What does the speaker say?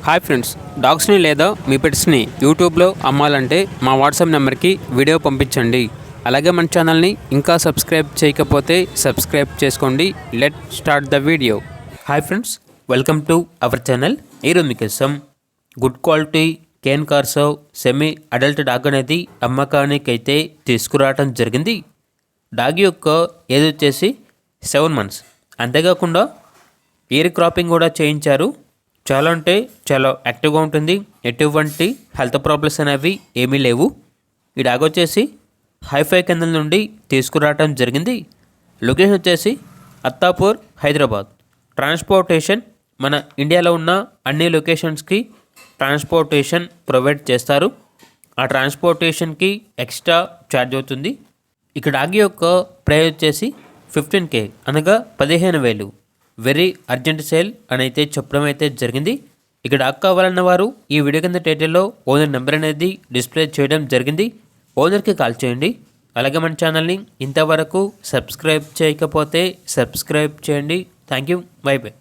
Hi friends, డాగ్స్ని లేదా మీ పెట్స్ని యూట్యూబ్లో అమ్మాలంటే మా వాట్సాప్ నెంబర్కి వీడియో పంపించండి. అలాగే మన ఛానల్ని ఇంకా సబ్స్క్రైబ్ చేయకపోతే సబ్స్క్రైబ్ చేసుకోండి. Let start the video. Hi friends, welcome to our channel. ఈరోజు మీకోసం good quality Cane Corso semi adult dog అనేది అమ్మకానికి అయితే తీసుకురావడం జరిగింది. డాగ్ యొక్క ఏజ్ వచ్చేసి 7 months. అంతేకాకుండా ఇయర్ క్రాపింగ్ కూడా చేయించారు. చాలా అంటే చాలా యాక్టివ్గా ఉంటుంది. ఎటువంటి హెల్త్ ప్రాబ్లమ్స్ అనేవి ఏమీ లేవు. ఈ డాగ్ వచ్చేసి హైఫై కింద నుండి తీసుకురావడం జరిగింది. లొకేషన్ వచ్చేసి అత్తాపూర్, హైదరాబాద్. ట్రాన్స్పోర్టేషన్ మన ఇండియాలో ఉన్న అన్ని లొకేషన్స్కి ట్రాన్స్పోర్టేషన్ ప్రొవైడ్ చేస్తారు. ఆ ట్రాన్స్పోర్టేషన్కి ఎక్స్ట్రా ఛార్జ్ అవుతుంది. ఇక డాగ్ యొక్క ప్రైస్ వచ్చేసి 15K అనగా 15,000. వెరీ అర్జెంట్ సేల్ అని అయితే చెప్పడం అయితే జరిగింది. ఇక డాగ్ కావాలన్న వారు ఈ వీడియో కింద టైటిల్లో ఓనర్ నెంబర్ అనేది డిస్ప్లే చేయడం జరిగింది. ఓనర్కి కాల్ చేయండి. అలాగే మన ఛానల్ని ఇంతవరకు సబ్స్క్రైబ్ చేయకపోతే సబ్స్క్రైబ్ చేయండి. Thank you. By by.